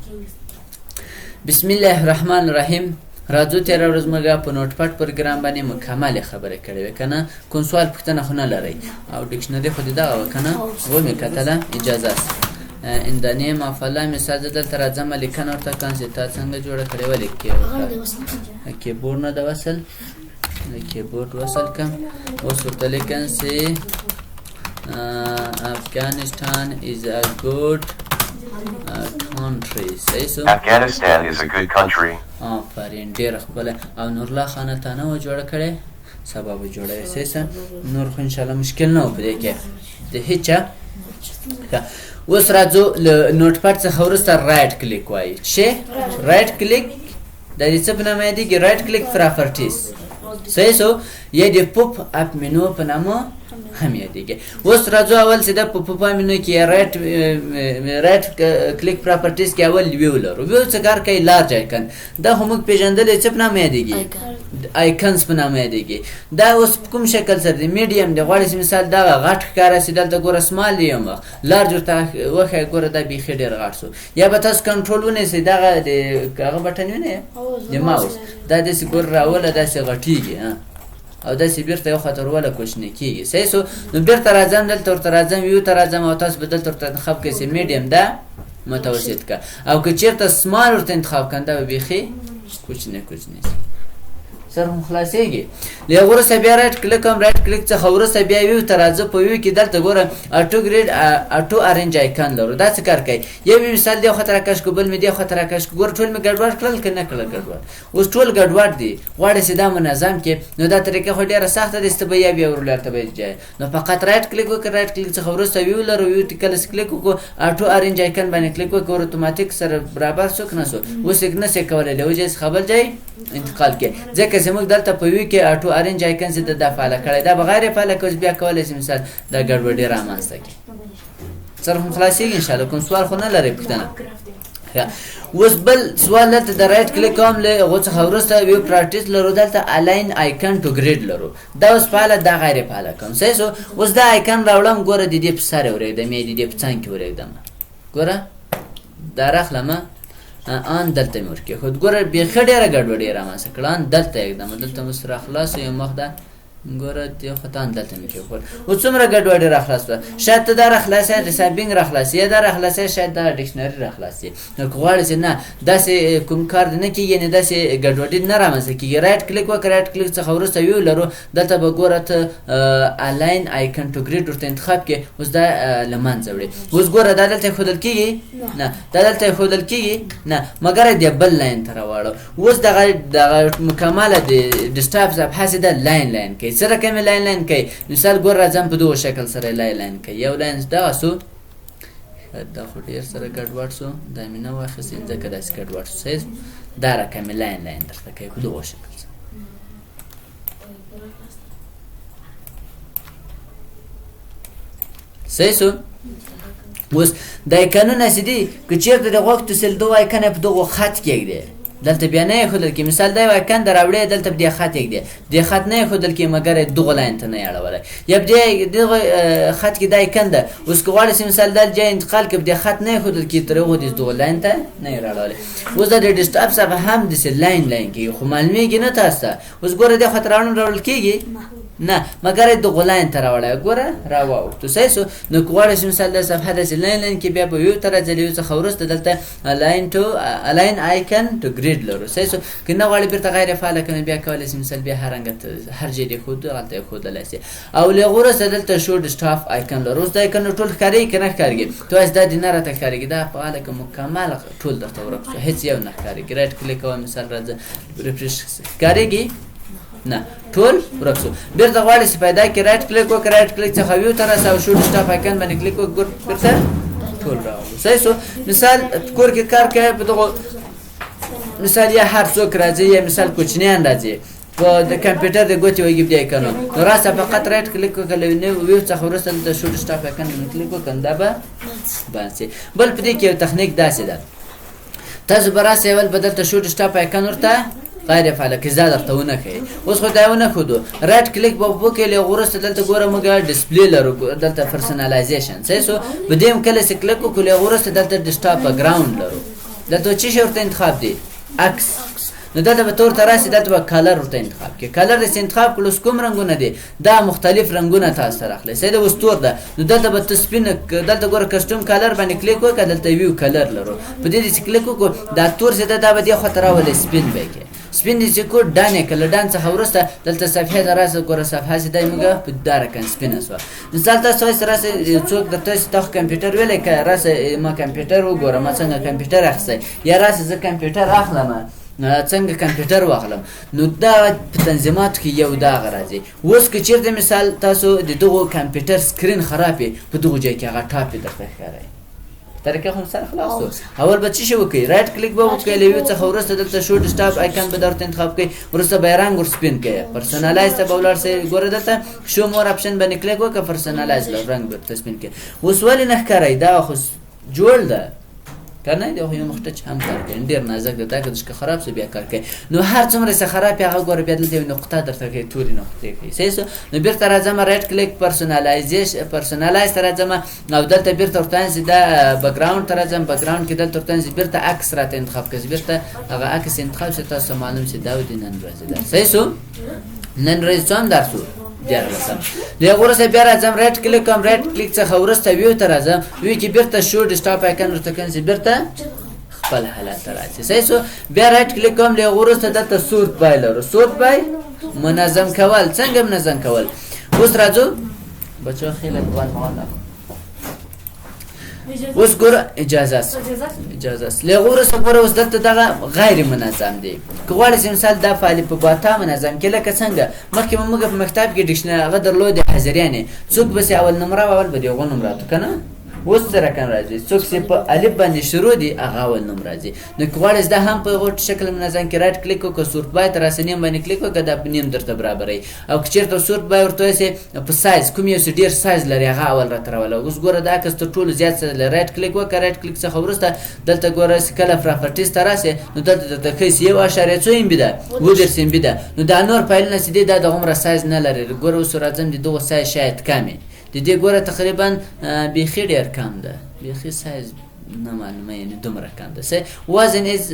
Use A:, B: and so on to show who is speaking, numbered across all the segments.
A: بسم الله الرحمن الرحیم. راځو تېره ورځ موږ په نوټ پاډ پروګرام باندې مکملې خبرې کړې وې که نه، کوم سوال پوښتنه خو نه لرئ او ډکشنري خو دې دغه وه که نه، ومې کتله. اجازه است. In the name of Allah مثال زه دلته راځم لیکنه ورته کوم چې تا څنګه جوړه کړې وه لیک کیبورډ نه د وصل کیبورډ وصل کړم. اوس ورته لیکم چې Afghanistan is a good country. صحیح شو؟
B: Afghanistan is a good country.
A: آفرین، ډېره ښکله. او نورالله خانه تا نه وه جوړه کړې، سبا به جوړوې. صحیح شه؟ نور خو انشاءالله مشکل نه و په دې کې د هېچا. اوس راځو له نوټ پاډ څخه وروسته رایټ کلیک وایي. چې رایټ کلیک د دې څه په نامه یادېږي؟ رایټ کلیک پراپرټیز. صحیح شو؟ یا د پوپ اپ منو په نامه هم یادېږي. اوس راځو اول چې د پوپ اپ منو کې رایټ کلیک پراپرټیز کې اول ویو لرو. ویو څه کار کوي؟ لارج آیکن. دا خو موږ پېژندلی څه په نامه یادېږي؟ آیکنز په نامه یادېږي. دا اوس په کوم شکل سره دی؟ میډیم دی. غواړئ چې مثال دغه غټ ښکاره شي، دلته ګوره سمال دی یم لارج ورته وښیه، ګوره دا بیخي ډېر غټ شو. یا به تاسو کنټرول ونیسئ، دغه د هغه بټن وینئ د ماوس، دا داسې ګوره راوله داسې غټېږي او داسې بیرته یو خاطر وله کوچنی کېږي. صحیح شو؟ نو بیرته راځم، دلته ورته راځم، ویو ته راځم او تاسو به دلته ورته انتخاب کړئ چې میډیم ده متوسط که، او که چېرته سمال ورته انتخاب کړم دا به بیخي کوچنی کوچنی شي. سر هم خلاصېږي. له هغه وروسته بیا رایټ کلیک کوم. رایټ کلیک څخه وروسته بیا ویو ته راځو. په ویو کې دلته ګوره اټو ګریډ اټو ارینج آیکن لرو. دا څه کار کوي؟ یو مې مثال دې خواته راکش کړو، بل مې دې خواته راکش کړو. ګوره ټول مې ګډوډ کړل که نه کړل ګډوډ؟ اوس ټول ګډوډ دي. غواړئ چې دا منظم کړې، نو دا طریقه خو ډېره سخته ده. چې به یا بیا ورلته به جای نو فقط رایټ کلیک وکړه. رایټ کلیک څخه وروسته ویو لرو. ویو ته کله چې کلیک وکړو اټو ارینج آیکن باندې کلیک وکړو، اتوماتیک سره برابر شو که نه شو؟ اوس یې نه شئ کولی، د وجې څخه بل ځای انتقال کړئ، ځکه چې موږ دلته په ویو کې اټو ارینج آیکن چې دا فعاله کړی، دا به غیر فعاله کړو. بیا کولی شي مثال دا ګډوډي رامنځته کړي. سر هم خلاصېږي انشاءالله. کوم سوال خو نه لرئ پوښتنه؟ اوس بل سوال دلته د رایټ کلیک کوم، له هغو څخه وروسته ویو پراکټیس لرو. دلته الاین آیکن ټو ګریډ لرو. دا اوس فعاله، دا غیر فعاله کوم. صحیح شو؟ اوس دا آیکن راوړم، ګوره د دې په سر یې ورېږدم یا د دې په څنګ کې ورېږدم. ګوره دا راخلمه ان دلته مې ورکېښود. ګوره بیخي ډېره ګډوډي یې رامنځته کړه. ان دلته یې ږدم، دلته اوس راخلاصو یو مخ ده، ګوره دې خواته ان دلته مې کېښود. اوس څومره ګډوډي راخلاص شوه. شاید ته دا راخلاصې ریسایپینګ راخلاصې، یا دا راخلاصې شاید دا ډکشنري راخلاصې. نو که غواړې چې نه داسې کوم کار دې نه کېږي، یعنې داسې ګډوډي نه رامنځته کېږي، رایټ کلیک وکړه. رایټ کلیک څخه وروسته ویو لرو. دلته به ګوره ته الاین آیکن ټو ګریډ ورته انتخاب کړې. اوس دا له منځه وړې. اوس ګوره دا دلته ایښودل کېږي؟ نه، دا دلته ایښودل کېږي؟ نه، مګر دې بل لاین ته راواړو. اوس دغه مکمله د ډسټاپ صفحه چې ده لاین کوي. څه رقمې لاین کوي؟ مثال ګوره راځم په دغو شکل سره لاین کوي. یو لاین دغه شو، دا خو ډېر سره ګډوډ شو، دا مې نه واخیستې ځکه داسې ګډوډ شو. صحیح؟ دا رقمې لاین درته کوي په دغو شکل سره. صحیح شو؟ اوس د آیکنونه چې دي، که چېرته د غوږ تسلدو آیکن یې په دغو خط کېږدې، دلته بیا نه ایښودل کېږي. مثال دا یو آیکن در راوړی، دلته په دې خط ایږدې، دې خط نه ایښودل کېږي مګر دغو لاین ته نه یې اړولی. یا په دغه خط کې دا آیکن ده. اوس که غواړئ چې مثال دا جای انتقال کړي، په دې خط نه ایښودل کېږي، تر هغو دغو لاین ته نه یې راوړلی. اوس دا د ډسټاپ صفحه هم داسې لاین کېږي، خو معلومېږي نه تاسو ته. اوس ګوره دې خواته راوړل کېږي نه، مګر دغو لاین ته راوړی. ګوره راواوښتو. صحیح شو؟ نو که غواړئ چې مثال دا صفحه داسې لاین کې، بیا په ویو ته راځئ. ویو څخه وروسته دلته الاین آیکن ټو ګریډ لرو. صحیح شو؟ که نه غواړئ بیرته غیر فعاله کړئ، بیا کولی شئ مثال بیا هر ځای دې ښودو هلته یې ښودلی شي. او له هغو وروسته دلته شو ډسټاپ آیکن لرو. اوس دا آیکنونه ټول ښکارېږي که نه ښکارېږي؟ ته وایاست دا دې نه راته ښکارېږي. دا فعاله که مکمل ټول درته ورک شو، هېڅ یو نه ښکارېږي. رایټ کلیک کوه، مثال راځه ریفریش، ښکارېږي؟ نه، ټول ورک شو. بیرته غواړئ چې پیدا کړئ، رایټ کلیک وکړئ. رایټ کلیک څخه ویو ته راسه او شو ډسټاپ آیکن باندې کلیک وکړئ، بیرته ټول راوړو. صحیح شو؟ مثال کور کې کار کوي، په دغو مثال یا هر څوک راځي، یا مثال کوچنیان راځي په د کمپیوټر د ګوتې وږي دی آیکنو، نو راسه فقط رایټ کلیک وکړه. ویو څخه وروسته د شو ډسټاپ آیکن باندې کلیک وکړه، دا به بند شي. بل په دې کې یو تخنیک داسې ده، تاسو به راسئ اول به دلته شو ډسټاپ آیکن ورته غیر فعاله کړئ، دا درته ونه ښیي. اوس خو دا یې ونه ښودو. رایټ کلیک به وکړئ، له هغو وروسته دلته ګوره موږ ډسپلې لرو، دلته پرسنالایزیشن. صحیح شو؟ په دې هم کله چې کلیک وکړو، له هغو وروسته دلته ډسټاپ ګراوند لرو. دلته څه شی ورته انتخاب دی عکس نو دلته به تور ته راسي دلته به کلر ورته انتخاب کړي کلر داسې انتخاب کړل اوس کوم رنګونه دي دا مختلف رنګونه تاسو ته راخلی صحیح ده اوس تور ده نو دلته به ته سپین دلته ګوره کسټوم کلر باندې کلیک وکړه دلته ویو کلر لرو په دې چې کلیک وکړو دا تور چې ده دا به دې خواته راولي سپین به کړي سپین دې چې کو ډان یې کړل ډان څخه وروسته دلته صفحې ته راسه ګوره صفحه چې دی موږ په دا رقم سپینه شوه مثال تاسو وایي راسه څوک درته چې تاسو کمپیوټر ویلی که راسه ما کمپیوټر وګورم ما څنګه کمپیوټر اخیستی یا راسه زه کمپیوټر اخلم څنګه کمپیوټر واخلم نو دا په تنظیماتو کې یو دغه راځي اوس که چېرته مثال تاسو د دغو کمپیوټر سکرین خراب وي په دغو ځای کې هغه ټاپ یې درته ښکاروي طریقه خو سره خلاص شو اول به څه شی وکړئ رایټ کلیک به وکړئ له یو څخه وروسته دلته شو ډیسکټاپ آیکن به درته انتخاب کړئ وروسته به یې رنګ ور سپین کړئ پرسنالایز ته به ولاړ شئ ګوره دلته شو مور اپشن باندې کلیک وکړه پرسنالایز رنګ به درته سپین کړئ اوس ولې نه ښکارئ دا خو جوړ ده کنه دی خو یو مخ ټچ هم کار کوي ډیر نازک ده دا که چې خراب شي بیا کار کوي نو هر څومره چې خراب هغه ګوره بیا دلته یو نقطه درته کوي توري نقطې کوي صحیح نو بیرته راځم رایټ کلیک پرسنالایز ته راځم او دلته بیرته ورته چې دا بکګراوند ته راځم بکګراوند کې دلته ورته چې بیرته عکس راته انتخاب کړئ بیرته هغه عکس انتخاب شي تاسو معلوم شي دا ودی نن ورځ ده صحیح نن ورځ څوم درسو دیارلسم دغه وروسته بیا راځم رایټ کلیک کوم رایټ کلیک څخه وروسته ویو ته راځم ویو کې بیرته شو ډیسکټاپ آیکن ورته کوم چې بیرته خپل حالت ته راځي صحیح بیا رایټ کلیک کوم دغه وروسته دلته سورت بای لرو سورت بای منظم کول څنګه منظم کول اوس راځو بچو خیلی ګوان مواله اوس ګوره اجازه است لغه وروسته ګوره اوس دلته دغه غیر منظم دی که غواړئ چې مثال دا فعالي په باتا منظم کړي لکه څنګه مخکې به موږ په مکتب کې ډکشنري هغه درلودې حاضریانې څوک بس اول نمره اول به د هغو نمراتو که نه اوس څه رقم راځي څوک چې په الف باندې شروع دي هغه اول نوم راځي نو که غواړئ دا هم په غوټ شکل منظم کې رایټ کلیک وکړه سورت بای ته راسه نیم باندې کلیک وکړه دا په نیم درته برابروي او که چېرته سورت بای ورته وایسې په سایز کوم یو چې ډېر سایز لري هغه اول راته راوله اوس ګوره دا عکس تر ټولو زیات څه رایټ کلیک وکړه رایټ کلیک څخه وروسته دلته ګوره چې کله پراپرټیز ته راسې نو دلته درته ښایي چې 1.2 MB ده 2 MB ده نو دا نور فایلونه چې دي دا د هغومره سایز نه لري ګوره اوس راځم د دغو سایز شاید کم وي د دې ګوره تقریبا بیخي ډېر کم ده بیخي سایز نه معلومه یعنی دومره کم ده وزن از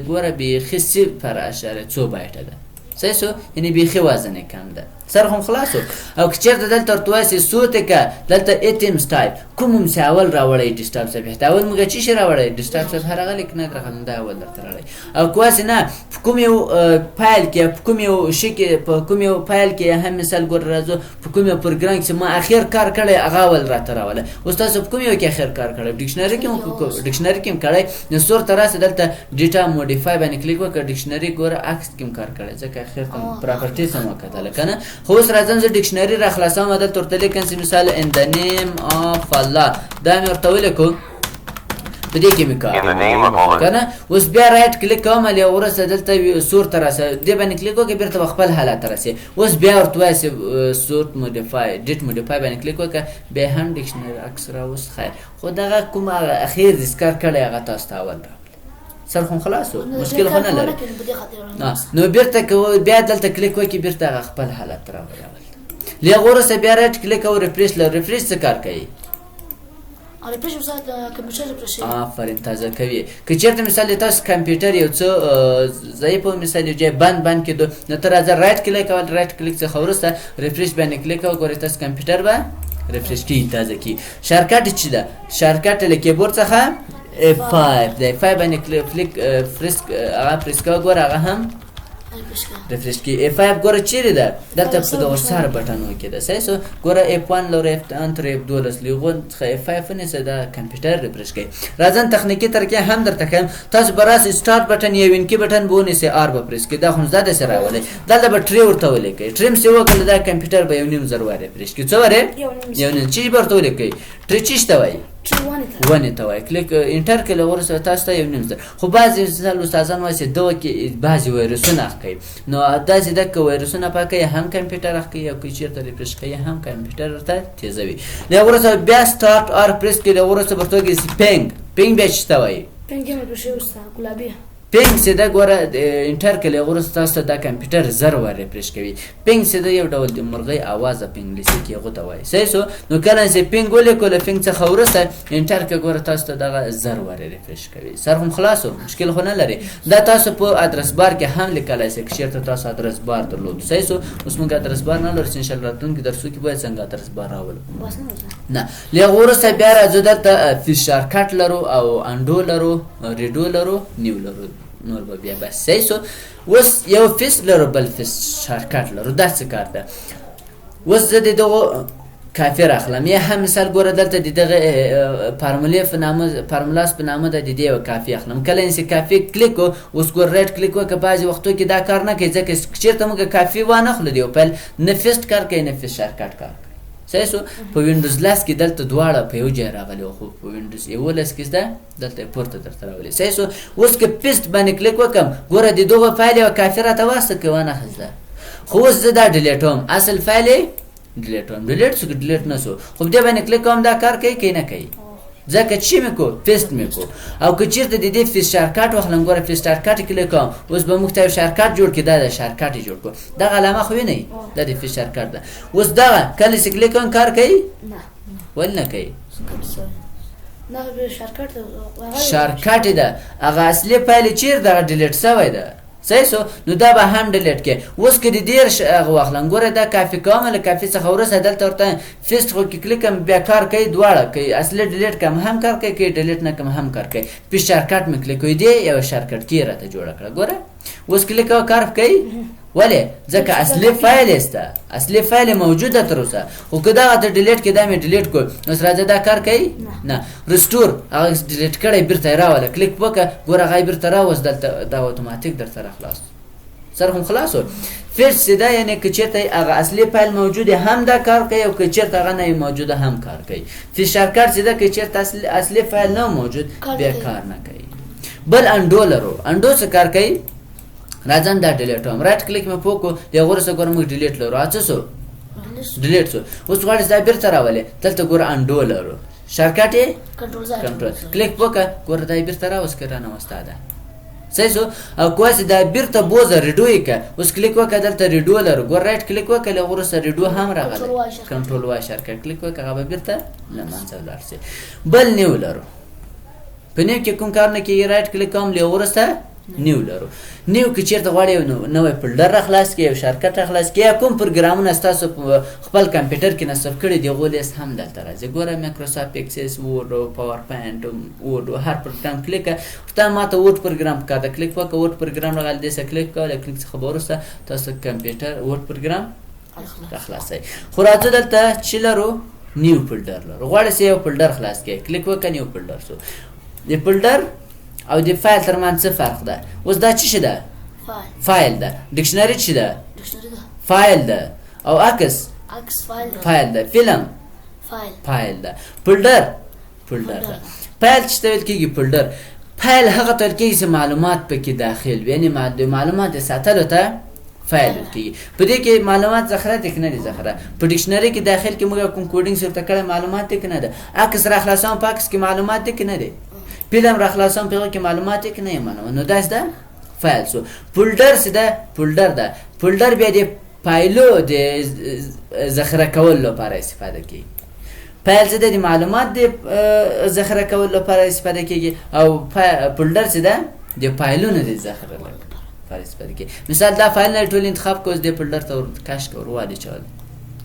A: ګوره بیخي 0.2 بایټه ده صحیح یعنی بیخي وزن کم ده سر هم خلاصو او که چېرته دلته ورته وایسې سوته که دلته ایتمز ټایپ کوم هم چې اول راوړی ډیسکټاپ صفحې ته اول موږ چی شی راوړی ډیسکټاپ صفحه راغلی که نه راغلی دا اول درته راوړی او که واسې نه په کوم یو فایل کې په کوم یو شي کې په کوم یو فایل کې هم مثال ګوره راځو په کوم یو پروګرام چې ما اخر کار کړی هغه اول راته راوله اوس تاسو په کوم یو کې اخر کار کړی ډکشنري کې هم کړی نو سور ته راسه دلته ډیټا موډیفای باندې کلیک وکړه ډکشنري ګوره عکس کې هم کار کړی ځکه اخر ته پراپرټیز هم وکتله که نه خو اوس راځم زه ډکشنري را خلاصوم دلته ورته لیکم چې مثال ان د نیم اف الله دا مې ورته ولیکو په دې کې مې کار که نه اوس بیا رایټ کلیک کوم یا وروسته دلته سور ته راسه دې باندې کلیک وکړه بیرته به خپل حالت ته راسې اوس بیا ورته وایسې سورت موډیفای ډیټ موډیفای باندې کلیک وکړه بیا هم ډکشنري عکس راوست خیر خو دغه کوم اخیر ذکر کړی هغه تاسو ته اول راوړل سر خو خلاصو مشکل خو نه لري نو بیرته بیا دلته کلیک وکړي بیرته هغه خپل حالت ته راوړل له وروسته بیا رایټ کلیک او ریفریش څه کار کوي
C: ریفریش مثلا کمپیوټر ریفریش
A: آفرین تازه کوي که چېرته مثال تاسو کمپیوټر یو څه ضعیف مثال یو ځای بند کېدو نو ته راځه رایټ کلیک او رایټ کلیک څخه وروسته ریفریش باندې کلیک او ګورئ تاسو کمپیوټر به ریفریش کیږي تازه کیږي شارکټ چې ده شارکټ له کیبورډ څخه F5 د F5 باندې فلیک هغه پریس کوه ګوره هغه هم ریفریش کی F5 ګوره چیرې ده دلته په دغه سر بټنو کې ده صحیح ګوره F1 لور F1 تر F2 لغون څخه F5 ونیسه دا کمپیوټر ریفریش کوي راځم تخنیکی طریقې هم درته کوم تاسو براس سٹارټ بټن یا وینکی بټن به ونیسئ آر به پریس کړئ دا خو زده سره راولئ دلته به ټری ورته ولیکئ ټریم چې وکړه دا کمپیوټر به 1.5 زر واره ریفریش کړي څو واره 1.5 چې به ورته ولیکئ ټری چی شته وایي ونې ته وایي کلیک انټر کړئ وروسته تاسو ته 1.5 زر خو بعضې استادان وایي چې دغه کې بعضې وایرسونه اخکوي نو داسې ده که وایرسونه پاکوي هم کمپیوټر اخکوي او که چېرته ریفریش کوي هم کمپیوټر ورته تیزوي له وروسته بیا سټارټ آر پریس کړئ له وروسته به ورته وګورئ پینګ بیا چې ته وایي
C: پینګ مې پرې شوی اوسه ګلابي
A: پینګ سیده ګوره انټر کله غوړ تاسو دا کمپیوټر زر ور ریفرش کوي پینګ سیده یو ډول د مرغۍ आवाज په انګلیسي کې غوته وای سیسو نو کله چې پینګ ولیکل پینګ څخه ورسه انټر کې ګوره تاسو دا زر ور ریفرش کوي سر هم خلاصو مشکل خو نه لري دا تاسو په ادرس بار کې هم لیکلای شئ چې چیرته تاسو ادرس بار درلود سیسو اوس موږ ادرس بار نه لرو ان شاء الله راتلونکي درسو کې باید څنګه ادرس بار راول نه لغه ورسه بیا راځو دلته فیشر کټ لرو او انډو لرو ریډو لرو نیو لرو نور به بیا بس سیسو اوس یو فیس لرو بل فیس شارکټ لرو دا څه کار ده اوس زه د دغه کافي راخلم یا هم مثال ګوره دلته د دغه فارمولاس په نامه د دې یو کافي اخلم کله چې کافي کلیک اوس ګور رائټ کلیک وکړه بعضې وختو کې دا کار نه کوي ځکه چېرته موږ کافي وانه خلو دی په نه فیسټ کار کوي نه فیس شارکټ کار سیسو په وینډوز 10 کې دلته دواړه په یو ځای راغلي خو په وینډوز 11 کې ده دلته پورته درته راغلي سیسو اوس کې پیسټ باندې کلیک وکم ګوره د دغه فایل یو کافي راته واسطه کوي نه خزده خو اوس زه دا ډیلیټوم اصل فایل ډیلیټوم ډیلیټ څه ډیلیټ نه سو خو دې باندې کلیک کوم دا کار کوي کې نه کوي ځکه چې مې کو پیسټ مې کو او که چیرته د دې فیس شارکټ واخلم ګوره فیس شارکټ کلیک کوم اوس به موږ ته شارکټ جوړ کړي دا شارکټ جوړ کو دا علامه خو نه دا د فیس شارکټ ده اوس دا کله چې کلیک کوم کار کوي
C: نه
A: ول نه کوي
C: نه به
A: شارکټ ده هغه اصلي فایل چیر دا ډیلیټ شوی ده سیسو نو دا به هم ډیلیټ کې اوس کې د ډیر هغه واخلم ګوره دا کافي کوم له کافي څخه ورسه دلته ورته فیسټ خو کې کلیک کوم بیا کار کوي دواړه کوي اصلي ډیلیټ کوم هم کار کوي کې ډیلیټ نه کوم هم کار کوي په شارکټ مې کلیک کوي دی یو شارکټ کې راته جوړ کړه ګوره اوس کلیک او کار کوي ولې ځکه اصلي فایل است اصلي فایل موجوده تر اوسه خو که دا ته ډیلیټ کې دا مې ډیلیټ کو اوس راځه دا کار کوي نه ریسټور هغه ډیلیټ کړی بیرته راوله کلیک وکړه ګوره هغه بیرته راوځ دلته دا اتوماتیک درته خلاص سر هم خلاصو فیس سیده یعنی که چیرته هغه اصلي فایل موجوده هم دا کار کوي او که چیرته هغه نه موجوده هم کار کوي فیس شارکټ سیده که چیرته اصلي فایل نه موجود بیا کار نه کوي بل انډو لرو انډو څه کار کوي راځم دا ډیلیټ هم رائټ کلیک مې پوکو دی ورسره ګور موږ ډیلیټ لرو اڅه سو ډیلیټ سو اوس غواړې دا بیرته راولې دلته ګور انډو لرو شارکټ یې کنټرول کلیک وکړه ګور دا بیرته راوس کړه نو استاد سیسو او کوڅه دا بیرته بوزه ریډو یې کا اوس کلیک وکړه دلته ریډو لرو ګور رائټ کلیک وکړه ورسره ریډو هم راغلی کنټرول وای شارکټ کلیک وکړه هغه بیرته لمانځه لاړ شي بل نیو لرو په نیو کې کوم کار نه کیږي رائټ کلیک کوم له ورسره نیو لرو نیو کې چیرته غواړئ نوې فولډر راخلاص کړئ او شارکټ راخلاص کړئ کوم پروګرامونه ستاسو خپل کمپیوټر کې نصب کړي دي هغه لیست هم دلته راځي ګوره مایکروسافټ ایکسس وورډ او پاور پوینټ وورډ هر پروګرام کلیک ورته ماته وورډ پروګرام کاته کلیک وکړه وورډ پروګرام راغلی دی سه کلیک کړه کلیک څخه وروسته تاسو کمپیوټر وورډ پروګرام راخلاصي خو راځو دلته چې لرو نیو فولډر لرو غواړئ یو فولډر خلاص کړئ کلیک وکړه نیو فولډر سو د فولډر او د فایل ترمنځ څه فرق ده اوس دا څه ده فایل ده ډکشنری څه ده فایل ده او عکس فایل ده فلم فایل ده فولډر ده فایل څه ته ویل کیږي فولډر فایل هغه ته ویل کیږي چې معلومات پکې داخل وي یعنی معلومات ساتلو ته فایل کیږي په دې کې معلومات ذخیره دي کنه دي ذخیره په ډکشنری کې داخل کې موږ کوم کوډینګ سره کړه معلومات دي کنه ده عکس را خلاصون پاکس کې معلومات دي کنه دي فلم را خلاصون په کې معلومات کې نه یمنو نو داس ده فایل سو فولډر سده فولډر ده فولډر بیا د فایلو د ذخیره کول لپاره استفاده کوي فایل سده د معلومات د ذخیره کول لپاره استفاده کوي او فولډر سده د فایلونو د ذخیره لپاره استفاده کوي مثال دا فایل نه ټول انتخاب کوز د فولډر ته کاش کور واده چال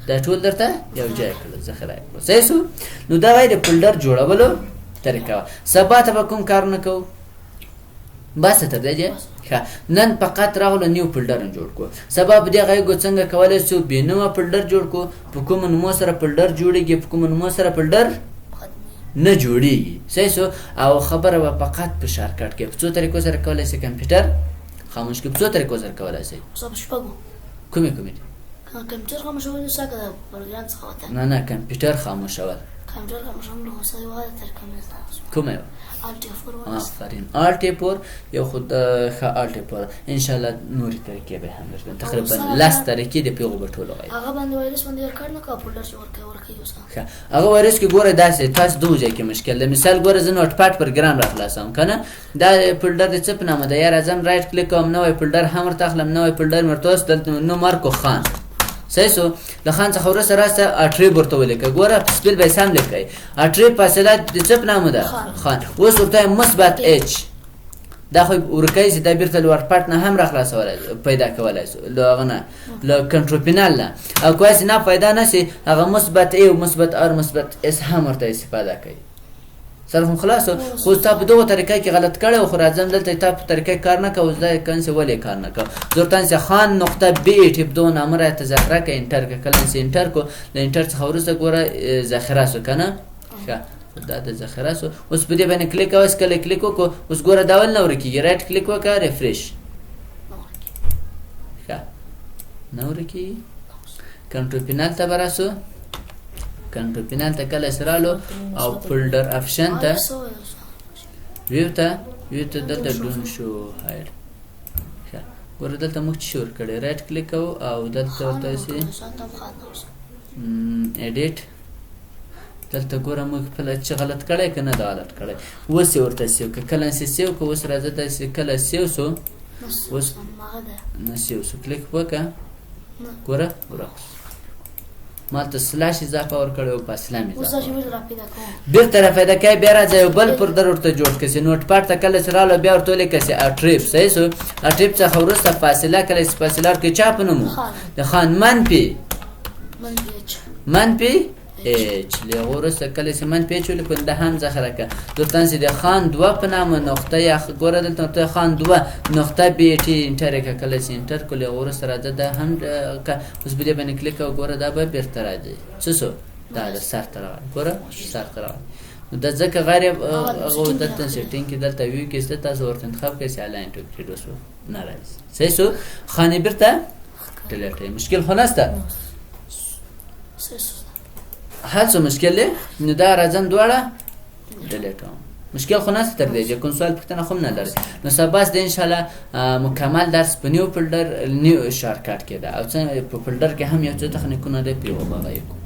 A: دا ټول درته یو ځای کړل ذخیره پروسس نو دا غیر فولډر جوړولو طریقه سبا ته کوم کار نه کو بس ته دی نن فقط راغلو نیو فولډر جوړ کو سبب دی غو څنګه کولای شو به نو فولډر جوړ کو په کوم نوم سره فولډر جوړیږي په کوم نوم سره فولډر نه جوړیږي سیسو او خبره و فقط په شارکټ کې په څو طریقو سره کولای شي کمپیوټر خاموش کې په څو طریقو سره کولای شي
C: صاحب شپږو
A: کومې
C: کمپیوټر خاموشول څه کړه پروګرام څه وته
A: نه کمپیوټر خاموشول
C: کامپیوټر کا مشم له اوسه یو تر کوم نه
A: کومه
C: الټ 4
A: آفرین آلټ 4 یو خود ښه آلټ 4 ان شاء الله نورې طریقې به هم درکړم تقریبا لاس طریقې د پیغو به ټولو غوي
C: هغه باندې وایرس باندې کار نه کا فولډر چې ورکه اوسه
A: ښه هغه وایرس کې ګوره داسې تاسو دوه ځای کې مشکل ده مثال ګوره زه نوټ پاد پروګرام را خلاصوم کنه دا فولډر د څه په نامه ده یا راځم رائټ کلیک کوم نوې فولډر هم ورته اخلم نوې فولډر مرتوس دلته نو مارکو خان صحیح سو د خان څخه ورسره راسته اټریب ورته ولیکه ګوره سپیل به سم لیکي اټریب فاصله د څه په نامه ده خان اوس ورته مثبت اچ دا خو ورکه چې دا بیرته لور پټ نه هم را خلاصول پیدا کولای شو لغه نه ل کنټرول پینل نه او کویس نه پیدا نشي هغه مثبت ای او مثبت ار مثبت اس هم ورته استفاده کوي سره هم خلاص خو تاسو په دوه طریقې کې غلط کړو خو راځم دلته تاسو په طریقې کار نه کوو ځکه کنه ولې کار نه کوو ضرورت انسه خان نقطه بی ټیپ دو نمبر ته ذخیره کې انټر کړل سي انټر کو د انټر څخه ورسره ګوره ذخیره سو کنه دا د ذخیره سو اوس په دې باندې کلیک اوس کله کلیک وکړو اوس ګوره داول نو ورکیږي رائټ کلیک وکړه ریفریش نو ورکیږي کنټرول پینل ته براسو کنټرول پینل ته کله سرالو او فولډر افشن ته ویو ته دلته ډون شو هاید ګوره دلته موږ شور کړی رائټ کلیک او دلته ورته سي اډیټ دلته ګوره موږ خپل چې غلط کړی که نه دا غلط کړی اوس یې ورته سیو که کله نسي سیو که اوس راځه داسې کله سیو سو اوس نه سیو سو کلیک وکړه ګوره مالته سلاش اضافه ورکړی او فاصله مې بیرته راپیدا کوي بیا راځه یو بل فولډر ورته جوړ کړي نوټ پاډ ته کله چې راغلو بیا ورته ولیکه چې اټریب صحیح سو اټریب څخه وروسته فاصله کله چې فاصله ورکړي چا په نوم د خان منفي اچ له ورسته کله چې منفي اچ ولیکو د هم ذخیره کړه دوستان چې د خان 2 په نامه نقطه یا ګوره دلته خان 2 نقطه بی ټی انټر کله چې انټر کله ورسته راځه د هم اوس به دې باندې کلیک او ګوره دا به بیرته راځي څه دا د سر تر ګوره سر تر د ځکه غیر هغه دلته سیټینګ کې دلته ویو کې ست تاسو ورته انتخاب کړئ چې الاین ټو کریډوس نه راځي صحیح سو خانه بیرته ډیلیټ مشکل خو نشته هر څه مشکل دی نو دا راځم دواړه ډیلیټ مشکل خو نشته تر دې چې کوم سوال پوښتنه خو نه لري نو سبا د ان شاء الله مکمل درس په نیو فولډر نیو شارټکټ کې ده او څنګه په فولډر کې هم یو څه تخنیکونه ده پیو بغایو